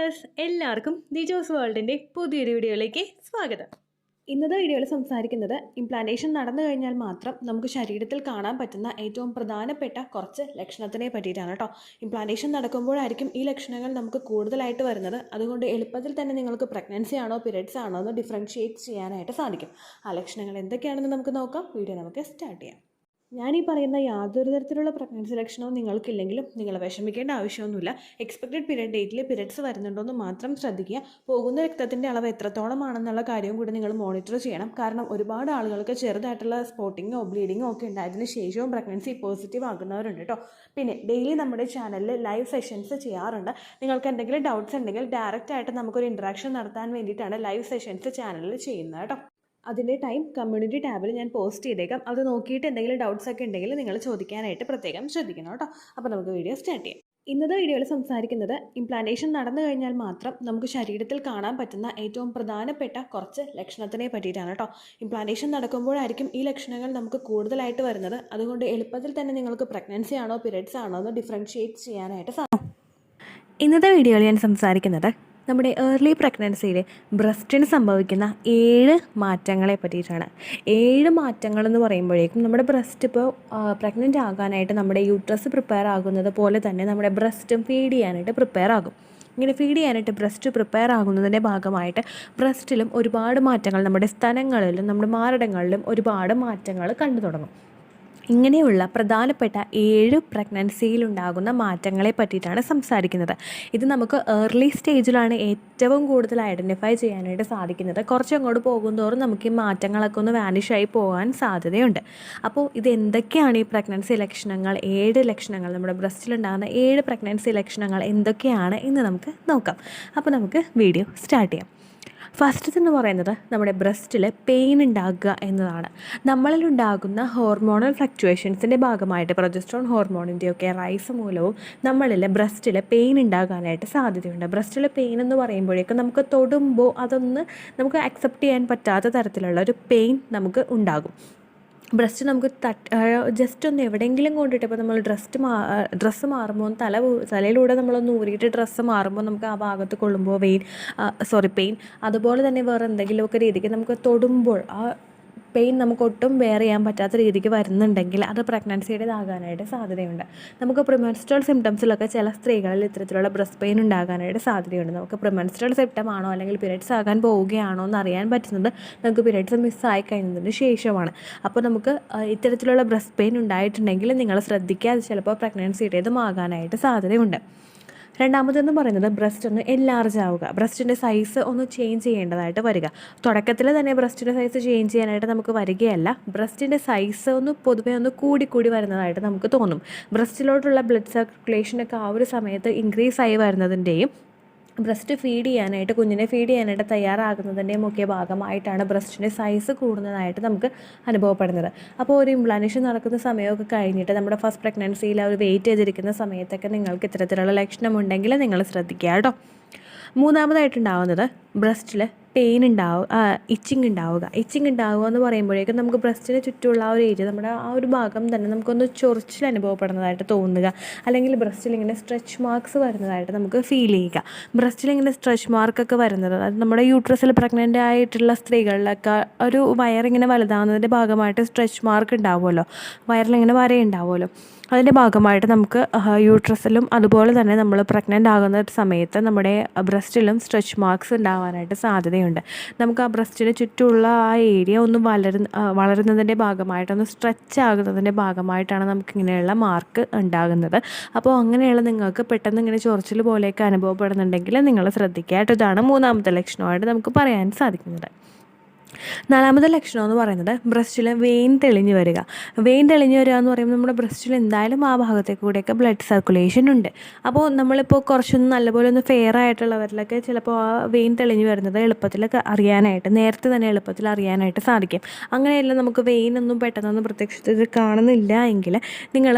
Dears, എല്ലാവർക്കും ദിജോസ് വേൾഡിൻ്റെ പുതിയൊരു വീഡിയോയിലേക്ക് സ്വാഗതം. ഇന്നത്തെ വീഡിയോയിൽ സംസാരിക്കുന്നത് ഇംപ്ലാന്റേഷൻ നടന്നു കഴിഞ്ഞാൽ മാത്രം നമുക്ക് ശരീരത്തിൽ കാണാൻ പറ്റുന്ന ഏറ്റവും പ്രധാനപ്പെട്ട കുറച്ച് ലക്ഷണത്തിനെ പറ്റിയിട്ടാണ് കേട്ടോ. ഇംപ്ലാന്റേഷൻ നടക്കുമ്പോഴായിരിക്കും ഈ ലക്ഷണങ്ങൾ നമുക്ക് കൂടുതലായിട്ട് വരുന്നത്. അതുകൊണ്ട് എളുപ്പത്തിൽ തന്നെ നിങ്ങൾക്ക് പ്രഗ്നൻസി ആണോ പീരിയഡ്സ് ആണോ എന്ന് ഡിഫറൻഷിയേറ്റ് ചെയ്യാനായിട്ട് സാധിക്കും. ആ ലക്ഷണങ്ങൾ എന്തൊക്കെയാണെന്ന് നമുക്ക് നോക്കാം. വീഡിയോ നമുക്ക് സ്റ്റാർട്ട് ചെയ്യാം. ഞാനീ പറയുന്ന യാതൊരു തരത്തിലുള്ള പ്രഗ്നൻസി ലക്ഷണവും നിങ്ങൾക്കില്ലെങ്കിലും നിങ്ങൾ വിഷമിക്കേണ്ട ആവശ്യമൊന്നുമില്ല. എക്സ്പെക്റ്റഡ് പീരിയഡ് ഡേറ്റിൽ പീരിയഡ്സ് വരുന്നുണ്ടോ എന്ന് മാത്രം ശ്രദ്ധിക്കുക. പോകുന്ന രക്തത്തിൻ്റെ അളവ് എത്രത്തോളമാണെന്നുള്ള കാര്യവും കൂടി നിങ്ങൾ മോണിറ്റർ ചെയ്യണം. കാരണം ഒരുപാട് ആളുകൾക്ക് ചെറുതായിട്ടുള്ള സ്പോട്ടിങ്ങോ ബ്ലീഡിങ്ങോ ഒക്കെ ഉണ്ടായതിന് ശേഷവും പ്രഗ്നൻസി പോസിറ്റീവ് ആകുന്നവരുണ്ട് കേട്ടോ. പിന്നെ ഡെയിലി നമ്മുടെ ചാനലിൽ ലൈവ് സെഷൻസ് ചെയ്യാറുണ്ട്. നിങ്ങൾക്ക് എന്തെങ്കിലും ഡൗട്ട്സ് ഉണ്ടെങ്കിൽ ഡയറക്റ്റായിട്ട് നമുക്കൊരു ഇൻട്രാക്ഷൻ നടത്താൻ വേണ്ടിയിട്ടാണ് ലൈവ് സെഷൻസ് ചാനലിൽ ചെയ്യുന്നത് കേട്ടോ. അതിൻ്റെ ടൈം കമ്മ്യൂണിറ്റി ടാബിൽ ഞാൻ പോസ്റ്റ് ചെയ്തേക്കാം. അത് നോക്കിയിട്ട് എന്തെങ്കിലും ഡൗട്ട്സ് ഒക്കെ ഉണ്ടെങ്കിൽ നിങ്ങൾ ചോദിക്കാനായിട്ട് പ്രത്യേകം ശ്രദ്ധിക്കണം കേട്ടോ. അപ്പോൾ നമുക്ക് വീഡിയോ സ്റ്റാർട്ട് ചെയ്യാം. ഇന്നത്തെ വീഡിയോയിൽ സംസാരിക്കുന്നത് ഇംപ്ലാന്റേഷൻ നടന്നു കഴിഞ്ഞാൽ മാത്രം നമുക്ക് ശരീരത്തിൽ കാണാൻ പറ്റുന്ന ഏറ്റവും പ്രധാനപ്പെട്ട കുറച്ച് ലക്ഷണത്തിനെ പറ്റിയിട്ടാണ് കേട്ടോ. ഇംപ്ലാന്റേഷൻ നടക്കുമ്പോഴായിരിക്കും ഈ ലക്ഷണങ്ങൾ നമുക്ക് കൂടുതലായിട്ട് വരുന്നത്. അതുകൊണ്ട് എളുപ്പത്തിൽ തന്നെ നിങ്ങൾക്ക് പ്രഗ്നൻസി ആണോ പീരിയഡ്സ് ആണോ എന്ന് ഡിഫറൻഷിയേറ്റ് ചെയ്യാനായിട്ട് സാധിക്കും. ഇന്നത്തെ വീഡിയോയിൽ ഞാൻ സംസാരിക്കുന്നത് നമ്മുടെ ഏർലി പ്രഗ്നൻസിയിൽ ബ്രസ്റ്റിന് സംഭവിക്കുന്ന 7 മാറ്റങ്ങളെ പറ്റിയിട്ടാണ്. 7 മാറ്റങ്ങളെന്ന് പറയുമ്പോഴേക്കും നമ്മുടെ ബ്രസ്റ്റ് ഇപ്പോൾ പ്രഗ്നൻ്റ് ആകാനായിട്ട് നമ്മുടെ യൂട്രസ് പ്രിപ്പയർ ആകുന്നത് പോലെ തന്നെ നമ്മുടെ ബ്രസ്റ്റും ഫീഡ് ചെയ്യാനായിട്ട് പ്രിപ്പയർ ആകും. ഇങ്ങനെ ഫീഡ് ചെയ്യാനായിട്ട് ബ്രസ്റ്റ് പ്രിപ്പയർ ആകുന്നതിൻ്റെ ഭാഗമായിട്ട് ബ്രസ്റ്റിലും ഒരുപാട് മാറ്റങ്ങൾ, നമ്മുടെ സ്ഥലങ്ങളിലും നമ്മുടെ മാരടങ്ങളിലും ഒരുപാട് മാറ്റങ്ങൾ കണ്ടു തുടങ്ങും. ഇങ്ങനെയുള്ള പ്രധാനപ്പെട്ട 7 പ്രഗ്നൻസിയിലുണ്ടാകുന്ന മാറ്റങ്ങളെ പറ്റിയിട്ടാണ് സംസാരിക്കുന്നത്. ഇത് നമുക്ക് ഏർലി സ്റ്റേജിലാണ് ഏറ്റവും കൂടുതൽ ഐഡൻറ്റിഫൈ ചെയ്യാനായിട്ട് സാധിക്കുന്നത്. കുറച്ചങ്ങോട്ട് പോകുന്തോറും നമുക്ക് ഈ മാറ്റങ്ങളൊക്കെ ഒന്ന് വാനിഷായി പോകാൻ സാധ്യതയുണ്ട്. അപ്പോൾ ഇത് എന്തൊക്കെയാണ് ഈ പ്രഗ്നൻസി ലക്ഷണങ്ങൾ? 7 ലക്ഷണങ്ങൾ, നമ്മുടെ ബ്രസ്റ്റിലുണ്ടാകുന്ന 7 പ്രഗ്നൻസി ലക്ഷണങ്ങൾ എന്തൊക്കെയാണ് എന്ന് നമുക്ക് നോക്കാം. അപ്പോൾ നമുക്ക് വീഡിയോ സ്റ്റാർട്ട് ചെയ്യാം. ഫസ്റ്റ് എന്ന് പറയുന്നത് നമ്മുടെ ബ്രസ്റ്റിൽ പെയിൻ ഉണ്ടാകുക എന്നതാണ്. നമ്മളിലുണ്ടാകുന്ന ഹോർമോണൽ ഫ്ലക്ച്വേഷൻസിൻ്റെ ഭാഗമായിട്ട് പ്രൊജസ്ട്രോൺ ഹോർമോണിൻ്റെയൊക്കെ റൈസ് മൂലവും നമ്മളിൽ ബ്രസ്റ്റിൽ പെയിൻ ഉണ്ടാകാനായിട്ട് സാധ്യതയുണ്ട്. ബ്രസ്റ്റിൽ പെയിൻ എന്ന് പറയുമ്പോഴേക്കും നമുക്ക് തൊടുമ്പോൾ അതൊന്ന് നമുക്ക് അക്സെപ്റ്റ് ചെയ്യാൻ പറ്റാത്ത തരത്തിലുള്ള ഒരു പെയിൻ നമുക്ക് ഉണ്ടാകും. ബ്രസ്റ്റ് നമുക്ക് ജസ്റ്റ് ഒന്ന് എവിടെയെങ്കിലും കൊണ്ടിട്ട്, ഇപ്പോൾ നമ്മൾ ഡ്രസ്സ് മാറുമ്പോൾ തലയിലൂടെ നമ്മളൊന്ന് ഊരിയിട്ട് ഡ്രസ്സ് മാറുമ്പോൾ നമുക്ക് ആ ഭാഗത്ത് കൊള്ളുമ്പോൾ പെയിൻ, അതുപോലെ തന്നെ വേറെ എന്തെങ്കിലുമൊക്കെ രീതിക്ക് നമുക്ക് തൊടുമ്പോൾ ആ പെയിൻ നമുക്ക് ഒട്ടും ബെയർ ചെയ്യാൻ പറ്റാത്ത രീതിക്ക് വരുന്നുണ്ടെങ്കിൽ അത് പ്രഗ്നൻസിയുടേതാകാനായിട്ട് സാധ്യതയുണ്ട്. നമുക്ക് പ്രിമെൻസ്ട്രൽ സിംറ്റംസിലൊക്കെ ചില സ്ത്രീകളിൽ ഇത്തരത്തിലുള്ള ബ്രസ്റ്റ് പെയിൻ ഉണ്ടാകാനായിട്ട് സാധ്യതയുണ്ട്. നമുക്ക് പ്രിമെൻസ്ട്രൽ സിംറ്റം ആണോ അല്ലെങ്കിൽ പീരിയഡ്സ് ആകാൻ പോവുകയാണോ എന്ന് അറിയാൻ പറ്റുന്നത് നമുക്ക് പീരിയഡ്സ് മിസ്സായി കഴിഞ്ഞതിന് ശേഷമാണ്. അപ്പോൾ നമുക്ക് ഇത്തരത്തിലുള്ള ബ്രസ്റ്റ് പെയിൻ ഉണ്ടായിട്ടുണ്ടെങ്കിൽ നിങ്ങൾ ശ്രദ്ധിക്കുക, അത് ചിലപ്പോൾ പ്രഗ്നൻസിയുടേതും ആകാനായിട്ട് സാധ്യതയുണ്ട്. രണ്ടാമതെന്ന് പറയുന്നത് ബ്രസ്റ്റ് ഒന്ന് എൻലാർജ് ആവുക, ബ്രസ്റ്റിൻ്റെ സൈസ് ഒന്ന് ചേഞ്ച് ചെയ്യേണ്ടതായിട്ട് വരിക. തുടക്കത്തിൽ തന്നെ ബ്രസ്റ്റിൻ്റെ സൈസ് ചേഞ്ച് ചെയ്യാനായിട്ട് നമുക്ക് വരികയല്ല, ബ്രസ്റ്റിൻ്റെ സൈസ് ഒന്ന് പൊതുവെ ഒന്ന് കൂടി വരുന്നതായിട്ട് നമുക്ക് തോന്നും. ബ്രസ്റ്റിലോട്ടുള്ള ബ്ലഡ് സർക്കുലേഷനൊക്കെ ആ ഒരു സമയത്ത് ഇൻക്രീസ് ആയി വരുന്നതിൻ്റെയും ബ്രസ്റ്റ് കുഞ്ഞിനെ ഫീഡ് ചെയ്യാനായിട്ട് തയ്യാറാകുന്നതിൻ്റെയും ഒക്കെ ഭാഗമായിട്ടാണ് ബ്രസ്റ്റിൻ്റെ സൈസ് കൂടുന്നതായിട്ട് നമുക്ക് അനുഭവപ്പെടുന്നത്. അപ്പോൾ ഒരു ഇംപ്ലാന്റേഷൻ നടക്കുന്ന സമയമൊക്കെ കഴിഞ്ഞിട്ട് നമ്മുടെ ഫസ്റ്റ് പ്രഗ്നൻസിയിൽ അവർ വെയിറ്റ് ചെയ്തിരിക്കുന്ന സമയത്തൊക്കെ നിങ്ങൾക്ക് ഇത്തരത്തിലുള്ള ലക്ഷണമുണ്ടെങ്കിൽ നിങ്ങൾ ശ്രദ്ധിക്കുക കേട്ടോ. മൂന്നാമതായിട്ടുണ്ടാവുന്നത് ബ്രസ്റ്റിൽ പെയിൻ ഉണ്ടാവുക, ഇച്ചിങ് ഉണ്ടാവുക എന്ന് പറയുമ്പോഴേക്കും നമുക്ക് ബ്രസ്റ്റിന് ചുറ്റുമുള്ള ആ ഒരു ഏരിയ, നമ്മുടെ ആ ഒരു ഭാഗം തന്നെ നമുക്കൊന്ന് ചൊറിച്ചിൽ അനുഭവപ്പെടുന്നതായിട്ട് തോന്നുക, അല്ലെങ്കിൽ ബ്രസ്റ്റിൽ ഇങ്ങനെ സ്ട്രെച്ച് മാർക്സ് വരുന്നതായിട്ട് നമുക്ക് ഫീൽ ചെയ്യുക. ബ്രസ്റ്റിൽ ഇങ്ങനെ സ്ട്രെച്ച് മാർക്കൊക്കെ വരുന്നത്, അത് നമ്മുടെ യൂട്രസിൽ പ്രഗ്നൻ്റ് ആയിട്ടുള്ള സ്ത്രീകളിലൊക്കെ ഒരു വയറിങ്ങനെ വലുതാവുന്നതിൻ്റെ ഭാഗമായിട്ട് സ്ട്രെച്ച് മാർക്ക് ഉണ്ടാവുമല്ലോ, വയറിലിങ്ങനെ വരയുണ്ടാവുമല്ലോ, അതിൻ്റെ ഭാഗമായിട്ട് നമുക്ക് യൂട്രസിലും അതുപോലെ തന്നെ നമ്മൾ പ്രഗ്നൻ്റ് ആകുന്ന സമയത്ത് നമ്മുടെ ബ്രസ്റ്റിലും സ്ട്രെച്ച് മാർക്സ് ഉണ്ടാവാനായിട്ട് സാധ്യതയുണ്ട്. നമുക്ക് ആ ബ്രസ്റ്റിന് ചുറ്റുമുള്ള ആ ഏരിയ ഒന്ന് വളരുന്നതിൻ്റെ ഭാഗമായിട്ടൊന്ന് സ്ട്രെച്ച് ആകുന്നതിൻ്റെ ഭാഗമായിട്ടാണ് നമുക്കിങ്ങനെയുള്ള മാർക്ക് ഉണ്ടാകുന്നത്. അപ്പോൾ അങ്ങനെയുള്ള നിങ്ങൾക്ക് പെട്ടെന്ന് ഇങ്ങനെ ചൊറിച്ചിൽ പോലെയൊക്കെ അനുഭവപ്പെടുന്നുണ്ടെങ്കിൽ നിങ്ങൾ ശ്രദ്ധിക്കുക കേട്ടോ. ഇതാണ് മൂന്നാമത്തെ ലക്ഷണമായിട്ട് നമുക്ക് പറയാൻ സാധിക്കുന്നത്. നാലാമത്തെ ലക്ഷണം എന്ന് പറയുന്നത് ബ്രസ്റ്റിൽ വെയിൻ തെളിഞ്ഞു വരിക എന്ന് പറയുമ്പോൾ നമ്മുടെ ബ്രസ്റ്റിൽ എന്തായാലും ആ ഭാഗത്തേക്ക് കൂടെയൊക്കെ ബ്ലഡ് സർക്കുലേഷൻ ഉണ്ട്. അപ്പോൾ നമ്മളിപ്പോൾ കുറച്ചൊന്നും നല്ലപോലെ ഒന്ന് ഫെയർ ആയിട്ടുള്ളവരിലൊക്കെ ചിലപ്പോൾ ആ വെയിൻ തെളിഞ്ഞു വരുന്നത് നേരത്തെ തന്നെ എളുപ്പത്തിൽ അറിയാനായിട്ട് സാധിക്കും. അങ്ങനെയല്ല നമുക്ക് വെയിനൊന്നും പെട്ടെന്നൊന്നും പ്രത്യക്ഷത്തിൽ കാണുന്നില്ല എങ്കിൽ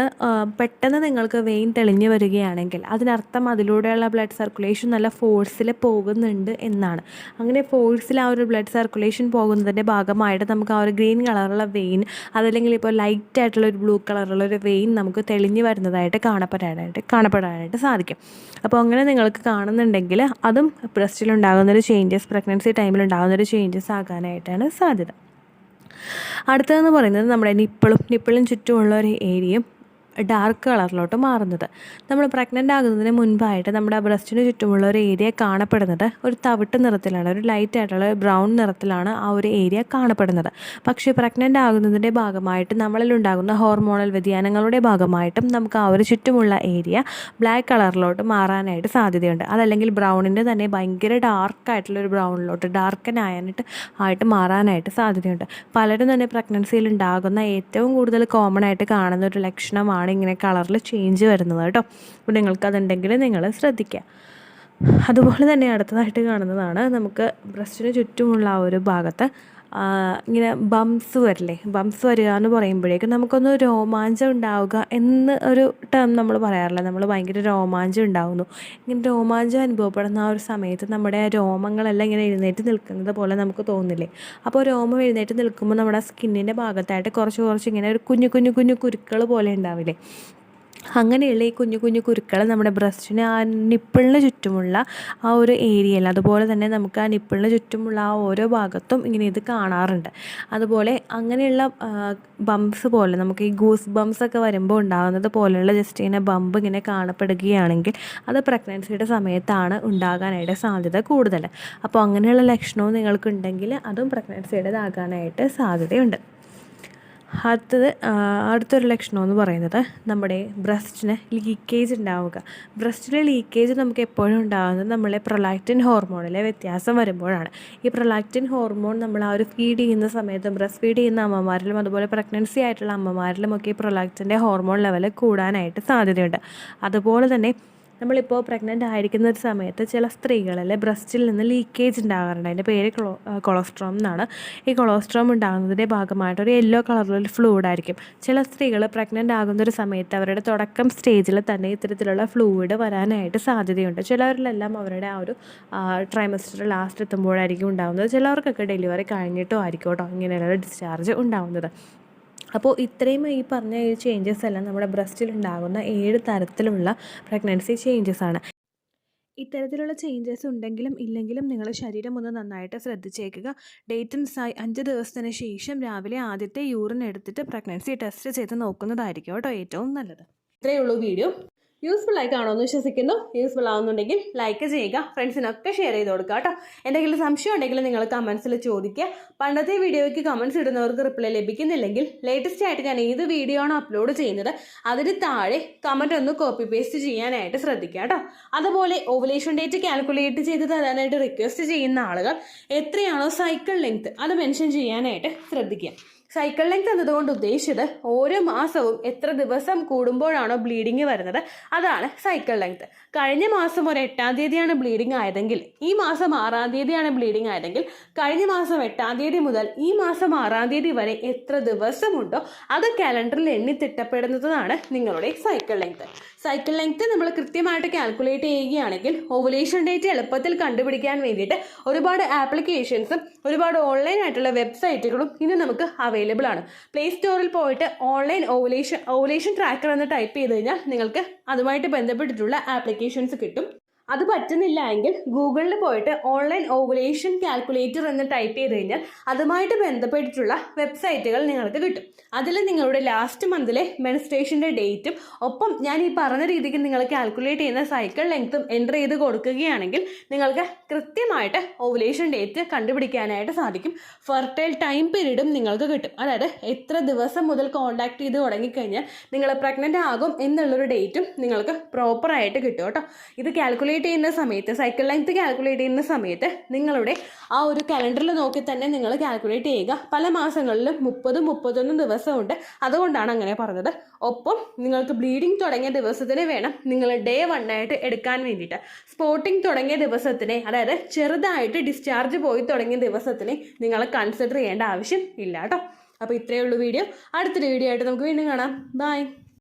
പെട്ടെന്ന് നിങ്ങൾക്ക് വെയിൻ തെളിഞ്ഞു വരികയാണെങ്കിൽ അതിനർത്ഥം അതിലൂടെയുള്ള ബ്ലഡ് സർക്കുലേഷൻ നല്ല ഫോഴ്സിൽ പോകുന്നുണ്ട് എന്നാണ്. അങ്ങനെ ഫോഴ്സിൽ ആ ഒരു ബ്ലഡ് സർക്കുലേഷൻ പോകുന്നതിൻ്റെ ഭാഗമായിട്ട് നമുക്ക് ആ ഒരു ഗ്രീൻ കളറുള്ള വെയിൻ അതല്ലെങ്കിൽ ഇപ്പോൾ ലൈറ്റ് ആയിട്ടുള്ള ഒരു ബ്ലൂ കളറുള്ള ഒരു വെയിൻ നമുക്ക് തെളിഞ്ഞു വരുന്നതായിട്ട് കാണപ്പെടാനായിട്ട് സാധിക്കും. അപ്പോൾ അങ്ങനെ നിങ്ങൾക്ക് കാണുന്നുണ്ടെങ്കിൽ അതും ബ്രസ്റ്റിലുണ്ടാകുന്നൊരു ചേഞ്ചസ്, പ്രഗ്നൻസി ടൈമിലുണ്ടാകുന്നൊരു ചേഞ്ചസ് ആകാനായിട്ടാണ് സാധ്യത. അടുത്തതെന്ന് പറയുന്നത് നമ്മുടെ നിപ്പിളും ചുറ്റുമുള്ള ഒരു ഏരിയയും ഡാർക്ക് കളറിലോട്ട് മാറുന്നത്. നമ്മൾ പ്രഗ്നൻ്റ് ആകുന്നതിന് മുൻപായിട്ട് നമ്മുടെ ബ്രസ്റ്റിന് ചുറ്റുമുള്ള ഒരു ഏരിയ കാണപ്പെടുന്നത് ഒരു തവിട്ട് നിറത്തിലാണ്, ഒരു ലൈറ്റ് ആയിട്ടുള്ള ബ്രൗൺ നിറത്തിലാണ് ആ ഒരു ഏരിയ കാണപ്പെടുന്നത്. പക്ഷേ പ്രഗ്നൻ്റ് ആകുന്നതിൻ്റെ ഭാഗമായിട്ട് നമ്മളിലുണ്ടാകുന്ന ഹോർമോണൽ വ്യതിയാനങ്ങളുടെ ഭാഗമായിട്ടും നമുക്ക് ആ ഒരു ചുറ്റുമുള്ള ഏരിയ ബ്ലാക്ക് കളറിലോട്ട് മാറാനായിട്ട് സാധ്യതയുണ്ട്. അതല്ലെങ്കിൽ ബ്രൗണിൻ്റെ തന്നെ ഭയങ്കര ഡാർക്കായിട്ടുള്ളൊരു ബ്രൗണിലോട്ട് ആയിട്ട് മാറാനായിട്ട് സാധ്യതയുണ്ട്. പലരും തന്നെ പ്രഗ്നൻസിയിൽ ഉണ്ടാകുന്ന ഏറ്റവും കൂടുതൽ കോമൺ ആയിട്ട് കാണുന്ന ഒരു ലക്ഷണമാണ് ഇങ്ങനെ കളറിൽ ചേഞ്ച് വരുന്നത് കേട്ടോ. അപ്പോൾ നിങ്ങൾക്കതുണ്ടെങ്കിൽ നിങ്ങൾ ശ്രദ്ധിക്കുക. അതുപോലെ തന്നെ അടുത്തതായിട്ട് കാണുന്നതാണ് നമുക്ക് ബ്രസ്റ്റിന് ചുറ്റുമുള്ള ആ ഒരു ഭാഗത്ത് ഇങ്ങനെ ബംസ് വരിക എന്ന് പറയുമ്പോഴേക്കും നമുക്കൊന്ന് രോമാഞ്ചം ഉണ്ടാവുക എന്ന് ഒരു ടേം നമ്മൾ പറയാറില്ല. നമ്മൾ ഭയങ്കര രോമാഞ്ചം ഉണ്ടാകുന്നു, ഇങ്ങനെ രോമാഞ്ചം അനുഭവപ്പെടുന്ന ആ ഒരു സമയത്ത് നമ്മുടെ രോമങ്ങളെല്ലാം ഇങ്ങനെ എഴുന്നേറ്റ് നിൽക്കുന്നത് പോലെ നമുക്ക് തോന്നില്ലേ? അപ്പോൾ രോമം എഴുന്നേറ്റ് നിൽക്കുമ്പോൾ നമ്മുടെ സ്കിന്നിൻ്റെ ഭാഗത്തായിട്ട് കുറച്ച് ഇങ്ങനെ ഒരു കുഞ്ഞു കുരുക്കൾ പോലെ ഉണ്ടാവില്ലേ? അങ്ങനെയുള്ള ഈ കുഞ്ഞു കുരുക്കൾ നമ്മുടെ ബ്രസ്റ്റിന് ആ നിപ്പിളിന് ചുറ്റുമുള്ള ആ ഒരു ഏരിയയിൽ, അതുപോലെ തന്നെ നമുക്ക് ആ നിപ്പിളിന് ചുറ്റുമുള്ള ആ ഓരോ ഭാഗത്തും ഇങ്ങനെ ഇത് കാണാറുണ്ട്. അതുപോലെ അങ്ങനെയുള്ള ബംപ്സ് പോലെ നമുക്ക് ഈ ഗൂസ് ബംസ് ഒക്കെ വരുമ്പോൾ ഉണ്ടാകുന്നത് പോലെയുള്ള ജസ്റ്റ് ഇങ്ങനെ ബമ്പ് ഇങ്ങനെ കാണപ്പെടുകയാണെങ്കിൽ അത് പ്രഗ്നൻസിയുടെ സമയത്താണ് ഉണ്ടാകാനായിട്ട് സാധ്യത കൂടുതൽ. അപ്പോൾ അങ്ങനെയുള്ള ലക്ഷണവും നിങ്ങൾക്കുണ്ടെങ്കിൽ അതും പ്രഗ്നൻസിയുടേതാകാനായിട്ട് സാധ്യതയുണ്ട്. അടുത്തൊരു ലക്ഷണം എന്ന് പറയുന്നത് നമ്മുടെ ബ്രസ്റ്റിന് ലീക്കേജ് ഉണ്ടാവുക. ബ്രസ്റ്റിലെ ലീക്കേജ് നമുക്ക് എപ്പോഴും ഉണ്ടാകുന്നത് നമ്മളെ പ്രൊലാക്റ്റിൻ ഹോർമോണിലെ വ്യത്യാസം വരുമ്പോഴാണ്. ഈ പ്രൊലാക്റ്റിൻ ഹോർമോൺ നമ്മൾ ആ ഒരു ഫീഡ് ചെയ്യുന്ന സമയത്തും, ബ്രസ്റ്റ് ഫീഡ് ചെയ്യുന്ന അമ്മമാരിലും അതുപോലെ പ്രഗ്നൻസി ആയിട്ടുള്ള അമ്മമാരിലും ഒക്കെ ഈ പ്രൊലാക്റ്റിൻ്റെ ഹോർമോൺ ലെവൽ കൂടാനായിട്ട് സാധ്യതയുണ്ട്. അതുപോലെ തന്നെ നമ്മളിപ്പോൾ പ്രഗ്നൻ്റ് ആയിരിക്കുന്ന ഒരു സമയത്ത് ചില സ്ത്രീകളിൽ ബ്രസ്റ്റിൽ നിന്ന് ലീക്കേജ് ഉണ്ടാകാറുണ്ട്. അതിൻ്റെ പേര് കൊളസ്ട്രോം എന്നാണ്. ഈ കൊളസ്ട്രോം ഉണ്ടാകുന്നതിൻ്റെ ഭാഗമായിട്ട് ഒരു യെല്ലോ കളറിലൊരു ഫ്ലൂയിഡ് ആയിരിക്കും. ചില സ്ത്രീകൾ പ്രഗ്നൻ്റ് ആകുന്ന ഒരു സമയത്ത് അവരുടെ തുടക്കം സ്റ്റേജിൽ തന്നെ ഇത്തരത്തിലുള്ള ഫ്ലൂയിഡ് വരാനായിട്ട് സാധ്യതയുണ്ട്. ചിലവരിലെല്ലാം അവരുടെ ആ ഒരു ട്രൈമസ്റ്റർ ലാസ്റ്റ് എത്തുമ്പോഴായിരിക്കും ഉണ്ടാകുന്നത്. ചിലവർക്കൊക്കെ ഡെലിവറി കഴിഞ്ഞിട്ടും ആയിരിക്കും കേട്ടോ ഇങ്ങനെയുള്ള ഡിസ്ചാർജ് ഉണ്ടാകുന്നത്. അപ്പോൾ ഇത്രയും ഈ പറഞ്ഞ ഈ ചേഞ്ചസ് എല്ലാം നമ്മുടെ ബ്രസ്റ്റിൽ ഉണ്ടാകുന്ന 7 തരത്തിലുള്ള പ്രഗ്നൻസി ചേഞ്ചസ് ആണ്. ഇത്തരത്തിലുള്ള ചേഞ്ചസ് ഉണ്ടെങ്കിലും ഇല്ലെങ്കിലും നിങ്ങൾ ശരീരം ഒന്ന് നന്നായിട്ട് ശ്രദ്ധിച്ചേക്കുക. ഡേറ്റും 5 ദിവസത്തിന് ശേഷം രാവിലെ ആദ്യത്തെ യൂറിൻ എടുത്തിട്ട് പ്രഗ്നൻസി ടെസ്റ്റ് ചെയ്ത് നോക്കുന്നതായിരിക്കും കേട്ടോ ഏറ്റവും നല്ലത്. ഇത്രയേ ഉള്ളൂ വീഡിയോ. യൂസ്ഫുൾ ആയി കാണുമെന്ന് വിശ്വസിക്കുന്നു. യൂസ്ഫുൾ ആവുന്നുണ്ടെങ്കിൽ ലൈക്ക് ചെയ്യുക, ഫ്രണ്ട്സിനൊക്കെ ഷെയർ ചെയ്ത് കൊടുക്കുക കേട്ടോ. എന്തെങ്കിലും സംശയം ഉണ്ടെങ്കിൽ നിങ്ങൾ കമൻസിൽ ചോദിക്കുക. പണ്ടത്തെ വീഡിയോയ്ക്ക് കമൻസ് ഇടുന്നവർക്ക് റിപ്ലൈ ലഭിക്കുന്നില്ലെങ്കിൽ ലേറ്റസ്റ്റ് ആയിട്ട് ഞാൻ ഏത് വീഡിയോ ആണ് അപ്ലോഡ് ചെയ്യുന്നത് അതിന് താഴെ കമൻറ്റ് ഒന്ന് കോപ്പി പേസ്റ്റ് ചെയ്യാനായിട്ട് ശ്രദ്ധിക്കുക കേട്ടോ. അതുപോലെ ഓവുലേഷൻ ഡേറ്റ് കാൽക്കുലേറ്റ് ചെയ്ത് തരാനായിട്ട് റിക്വസ്റ്റ് ചെയ്യുന്ന ആളുകൾ എത്രയാണോ സൈക്കിൾ ലെങ്ത് അത് മെൻഷൻ ചെയ്യാനായിട്ട് ശ്രദ്ധിക്കുക. സൈക്കിൾ ലെങ്ത് എന്നതുകൊണ്ട് ഉദ്ദേശിച്ചത് ഓരോ മാസവും എത്ര ദിവസം കൂടുമ്പോഴാണോ ബ്ലീഡിങ് വരുന്നത് അതാണ് സൈക്കിൾ ലെങ്ത്. കഴിഞ്ഞ മാസം ഒരു 8-ാം തീയതിയാണ് ബ്ലീഡിങ് ആയതെങ്കിൽ ഈ മാസം 6-ാം തീയതിയാണ് ബ്ലീഡിങ് ആയതെങ്കിൽ കഴിഞ്ഞ മാസം 8-ാം തീയതി മുതൽ ഈ മാസം 6-ാം തീയതി വരെ എത്ര ദിവസമുണ്ടോ അത് കാലണ്ടറിൽ എണ്ണി തിട്ടപ്പെടുന്നതാണ് നിങ്ങളുടെ സൈക്കിൾ ലെങ്ത്. സൈക്കിൾ ലെങ്ത് നമ്മൾ കൃത്യമായിട്ട് കാൽക്കുലേറ്റ് ചെയ്യുകയാണെങ്കിൽ ഓവുലേഷൻ ഡേറ്റ് എളുപ്പത്തിൽ കണ്ടുപിടിക്കാൻ വേണ്ടിയിട്ട് ഒരുപാട് ആപ്ലിക്കേഷൻസും ഒരുപാട് ഓൺലൈൻ ആയിട്ടുള്ള വെബ്സൈറ്റുകളും ഇന്ന് നമുക്ക് അവൈലബിൾ ആണ്. പ്ലേ സ്റ്റോറിൽ പോയിട്ട് ഓൺലൈൻ ഓവുലേഷൻ ട്രാക്കർ എന്ന് ടൈപ്പ് ചെയ്ത് കഴിഞ്ഞാൽ നിങ്ങൾക്ക് അതുമായിട്ട് ബന്ധപ്പെട്ടിട്ടുള്ള ആപ്ലിക്കേഷൻസ് കിട്ടും. അത് പറ്റുന്നില്ല എങ്കിൽ ഗൂഗിളിൽ പോയിട്ട് ഓൺലൈൻ ഓവുലേഷൻ കാൽക്കുലേറ്റർ എന്ന് ടൈപ്പ് ചെയ്ത് കഴിഞ്ഞാൽ അതുമായിട്ട് ബന്ധപ്പെട്ടിട്ടുള്ള വെബ്സൈറ്റുകൾ നിങ്ങൾക്ക് കിട്ടും. അതിൽ നിങ്ങളുടെ ലാസ്റ്റ് മന്തിലെ മെൻസ്ട്രേഷൻ്റെ ഡേറ്റും ഒപ്പം ഞാൻ ഈ പറഞ്ഞ രീതിക്ക് നിങ്ങൾ കാൽക്കുലേറ്റ് ചെയ്യുന്ന സൈക്കിൾ ലെങ്ത്തും എൻ്റർ ചെയ്ത് കൊടുക്കുകയാണെങ്കിൽ നിങ്ങൾക്ക് കൃത്യമായിട്ട് ഓവുലേഷൻ ഡേറ്റ് കണ്ടുപിടിക്കാനായിട്ട് സാധിക്കും. ഫെർട്ടൈൽ ടൈം പീരീഡും നിങ്ങൾക്ക് കിട്ടും. അതായത് എത്ര ദിവസം മുതൽ കോൺടാക്ട് ചെയ്ത് തുടങ്ങിക്കഴിഞ്ഞാൽ നിങ്ങൾ പ്രഗ്നൻ്റ് ആകും എന്നുള്ളൊരു ഡേറ്റും നിങ്ങൾക്ക് പ്രോപ്പറായിട്ട് കിട്ടും കേട്ടോ. ഇത് കാൽക്കുലേറ്റ് ചെയ്യുന്ന സമയത്ത് സൈക്കിൾ ലെങ്ത് കാൽക്കുലേറ്റ് ചെയ്യുന്ന സമയത്ത് നിങ്ങളുടെ ആ ഒരു കലണ്ടറിൽ നോക്കി തന്നെ നിങ്ങൾ കാൽക്കുലേറ്റ് ചെയ്യുക. പല മാസങ്ങളിലും 30-31 ദിവസമുണ്ട്, അതുകൊണ്ടാണ് അങ്ങനെ പറഞ്ഞത്. ഒപ്പം നിങ്ങൾക്ക് ബ്ലീഡിങ് തുടങ്ങിയ ദിവസത്തിന് വേണം നിങ്ങൾ ഡേ 1 ആയിട്ട് എടുക്കാൻ വേണ്ടിയിട്ട്. സ്പോട്ടിങ് തുടങ്ങിയ ദിവസത്തിനെ, അതായത് ചെറുതായിട്ട് ഡിസ്ചാർജ് പോയി തുടങ്ങിയ ദിവസത്തിനെ നിങ്ങൾ കൺസിഡർ ചെയ്യേണ്ട ആവശ്യം ഇല്ല കേട്ടോ. അപ്പോൾ ഇത്രയേ ഉള്ളൂ വീഡിയോ. അടുത്തൊരു വീഡിയോ ആയിട്ട് നമുക്ക് വീണ്ടും കാണാം. ബൈ.